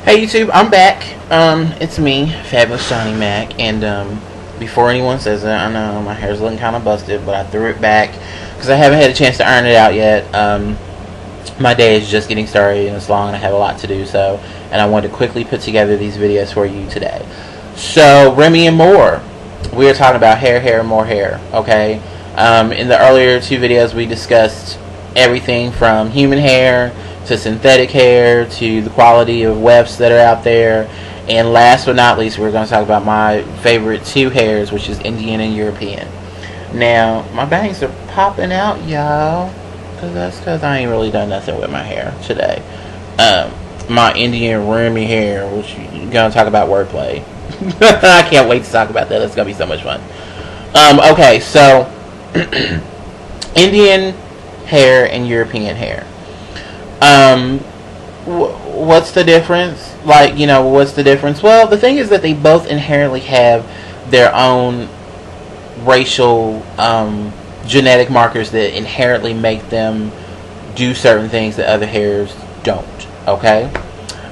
Hey YouTube, I'm back. It's me, Fabulous Johnny Mac, and before anyone says it, I know my hair's looking kind of busted, but I threw it back because I haven't had a chance to iron it out yet. My day is just getting started and it's long and I have a lot to do, and I wanted to quickly put together these videos for you today. So, Remy More. We are talking about hair, more hair, okay? In the earlier two videos we discussed everything from human hair to synthetic hair to the quality of wefts that are out there, and last but not least we're going to talk about my favorite two hairs, which is Indian and European. Now my bangs are popping out, y'all, because I ain't really done nothing with my hair today. My Indian Remy hair, which you're going to talk about wordplay. I can't wait to talk about that. It's going to be so much fun. Okay, so Indian hair and European hair. What's the difference? What's the difference? Well, the thing is that they both inherently have their own racial genetic markers that inherently make them do certain things that other hairs don't. Okay?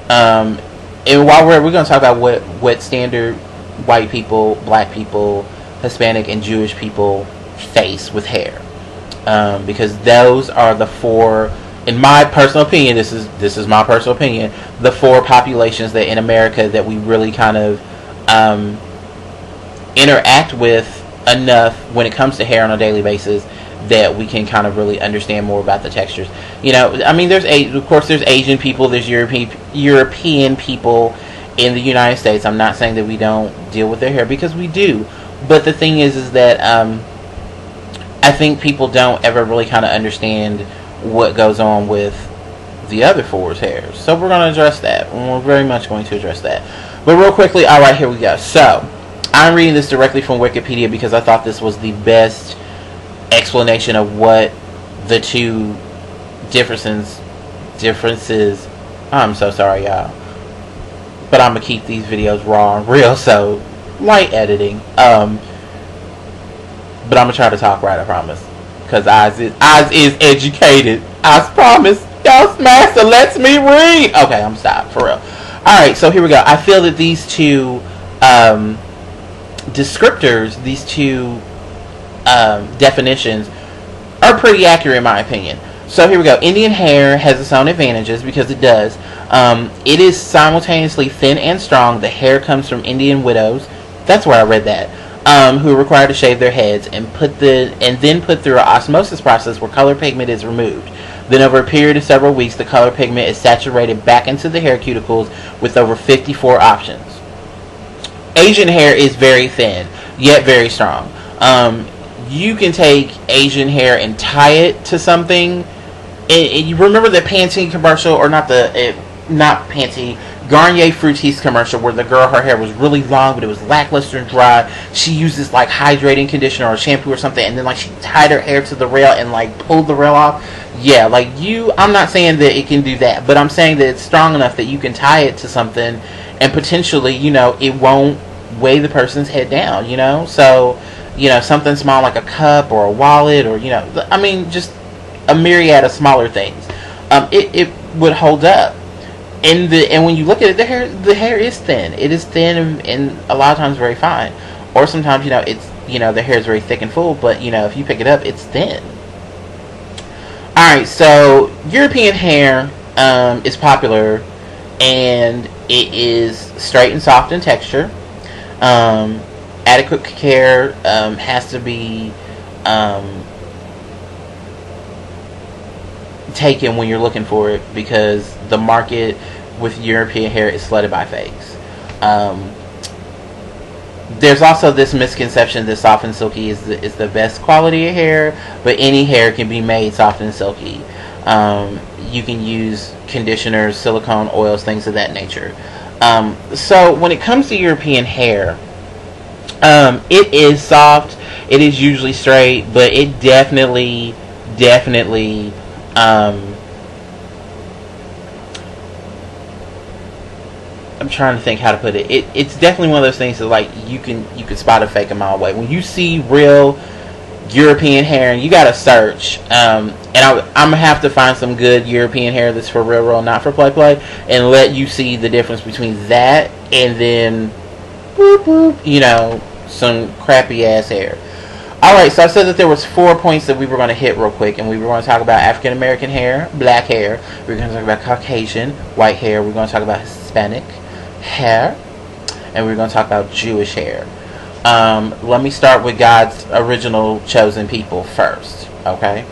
And while we're going to talk about what standard white people, black people, Hispanic and Jewish people face with hair. Because those are the four, in my personal opinion, this is my personal opinion, the four populations that in America that we really kind of interact with enough when it comes to hair on a daily basis that we can kind of really understand more about the textures. I mean, there's Asian people, there's European people in the United States. I'm not saying that we don't deal with their hair, because we do. But the thing is that I think people don't ever really kind of understand what goes on with the other four's hairs. So we're going to address that. We're very much going to address that. But real quickly, alright, here we go. So, I'm reading this directly from Wikipedia because I thought this was the best explanation of what the two differences. I'm so sorry, y'all. But I'm going to keep these videos raw and real, so light editing. But I'm going to try to talk right, I promise. Because Oz is educated. I promise. Y'all master lets me read. Okay, I'm stopped. For real. Alright, so here we go. I feel that these two descriptors, these two definitions, are pretty accurate in my opinion. So here we go. Indian hair has its own advantages because it does. It is simultaneously thin and strong. The hair comes from Indian widows. That's where I read that. Who are required to shave their heads and then put through an osmosis process where color pigment is removed. Then over a period of several weeks, the color pigment is saturated back into the hair cuticles with over 54 options. Asian hair is very thin, yet very strong. You can take Asian hair and tie it to something. And you remember the Pantene commercial, or not Pantene, Garnier Fructis commercial where the girl, her hair was really long but it was lackluster and dry. She used this like hydrating conditioner or shampoo or something, and then like she tied her hair to the rail and like pulled the rail off. Yeah, I'm not saying that it can do that, but I'm saying that it's strong enough that you can tie it to something and potentially, it won't weigh the person's head down, So, something small like a cup or a wallet, or, I mean, just a myriad of smaller things. It would hold up. And when you look at it, the hair is thin. It is thin and a lot of times very fine. Or sometimes, it's, the hair is very thick and full, but, if you pick it up, it's thin. Alright, so European hair is popular, and it is straight and soft in texture. Adequate care has to be taken when you're looking for it, because the market with European hair is flooded by fakes. There's also this misconception that soft and silky is the best quality of hair, but any hair can be made soft and silky. You can use conditioners, silicone oils, things of that nature. So when it comes to European hair, it is soft, it is usually straight, but it definitely I'm trying to think how to put it. It's definitely one of those things that you can spot a fake a mile away. When you see real European hair, and you gotta search. And I'm gonna have to find some good European hair that's for real, not for play, and let you see the difference between that and then, boop, boop, you know, some crappy ass hair. Alright, so I said that there was 4 points that we were going to hit real quick, and we were going to talk about African American hair, black hair, we were going to talk about Caucasian, white hair, we were going to talk about Hispanic hair, and we were going to talk about Jewish hair. Let me start with God's original chosen people first, okay?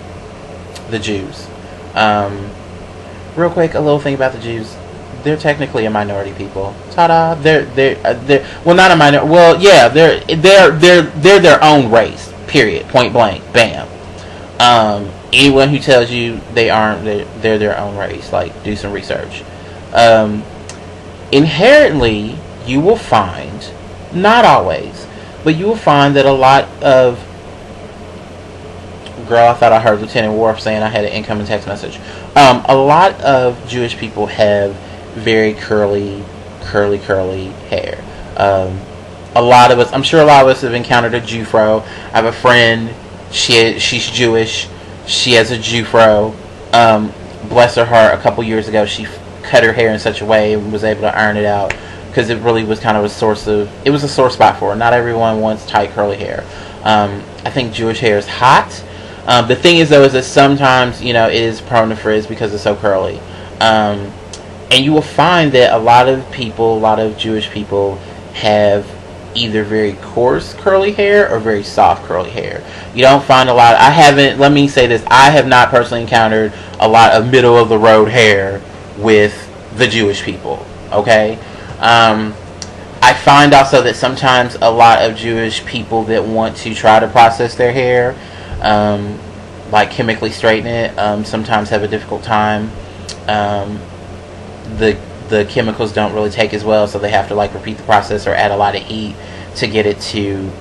The Jews. Real quick, a little thing about the Jews. They're technically a minority people. Ta-da! They're well, not a minority. Well, yeah, they're their own race. Period. Point blank. Bam. Anyone who tells you they aren't, they're their own race. Like, do some research. Inherently, you will find, not always, but you will find that a lot of, girl, I thought I heard Lieutenant Worf saying I had an incoming text message. A lot of Jewish people have very curly hair. A lot of us, I'm sure a lot of us have encountered a Jewfro. I have a friend, she's Jewish, she has a Jewfro. Bless her heart, a couple years ago she cut her hair in such a way and was able to iron it out, because it really was kind of it was a sore spot for her. Not everyone wants tight curly hair. I think Jewish hair is hot. The thing is, though, is that sometimes, you know, it is prone to frizz because it's so curly. And you will find that a lot of Jewish people have either very coarse curly hair or very soft curly hair. You don't find a lot. Let me say this, I have not personally encountered a lot of middle of the road hair with the Jewish people. Okay? I find also that sometimes a lot of Jewish people that want to try to process their hair, like chemically straighten it, sometimes have a difficult time. The chemicals don't really take as well, so they have to like repeat the process or add a lot of heat to get it to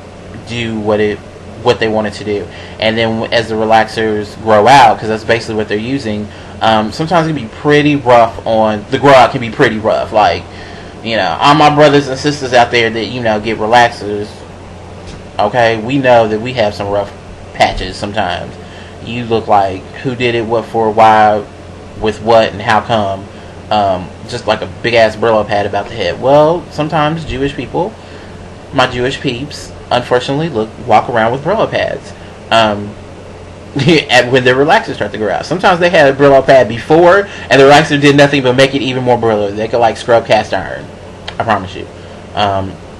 do what they want it to do. And then as the relaxers grow out, because that's basically what they're using, sometimes it can be pretty rough the grow out can be pretty rough. Like, you know, all my brothers and sisters out there that, you know, get relaxers, okay, we know that we have some rough patches sometimes. You look like who did it, what for, why, with what, and how come. Just like a big ass Brillo pad about the head. Well, sometimes Jewish people, my Jewish peeps, unfortunately walk around with Brillo pads when their relaxers start to grow out. Sometimes they had a Brillo pad before and the relaxer did nothing but make it even more Brillo. They could like scrub cast iron, I promise you.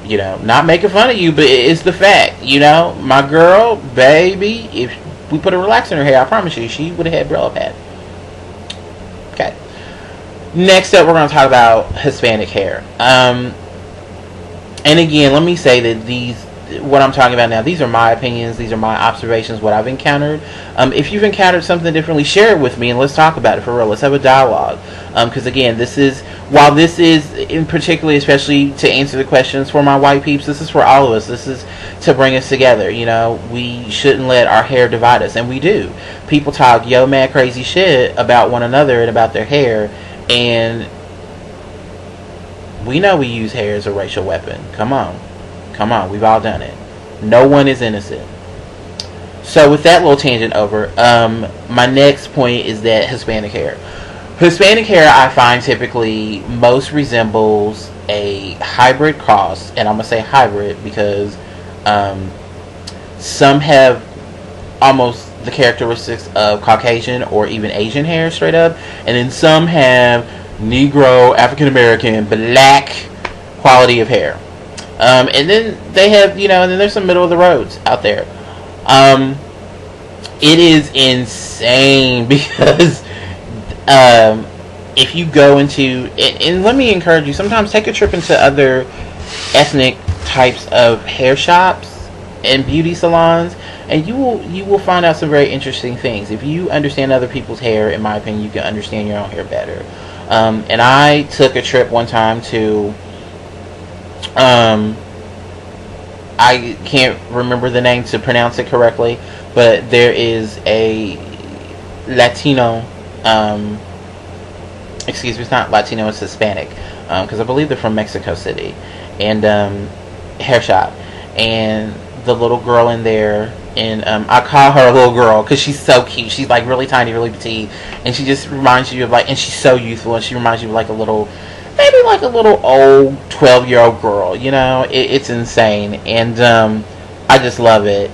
You know, not making fun of you, but it's the fact. You know, my girl, baby, if we put a relaxer in her hair, I promise you she would have had Brillo pad. Okay. Next up, we're going to talk about Hispanic hair. And again, let me say that what I'm talking about now, these are my opinions, these are my observations, what I've encountered. If you've encountered something differently, share it with me and let's talk about it for real. Let's have a dialogue. Because again, while this is in particularly, especially to answer the questions for my white peeps, this is for all of us. This is to bring us together. You know, we shouldn't let our hair divide us, and we do. People talk mad crazy shit about one another and about their hair. And we know we use hair as a racial weapon. Come on, we've all done it. No one is innocent. So with that little tangent over, my next point is that Hispanic hair I find typically most resembles a hybrid cross, and I'm gonna say hybrid because some have almost the characteristics of Caucasian or even Asian hair straight up, and then some have Negro, African American, black quality of hair, and then they have, you know, and then there's some middle of the roads out there. It is insane because if you go into and let me encourage you, sometimes take a trip into other ethnic types of hair shops and beauty salons, and you will find out some very interesting things. If you understand other people's hair, in my opinion, you can understand your own hair better. And I took a trip one time to I can't remember the name to pronounce it correctly, but there is a Latino excuse me, it's not Latino, it's Hispanic, because I believe they're from Mexico City, and hair shop, and the little girl in there and I call her a little girl because she's so cute. She's like really tiny, really petite, and she just reminds you of like, and she's so youthful, and she reminds you of like a little, maybe like a little old 12-year-old girl. You know, it's insane, and I just love it.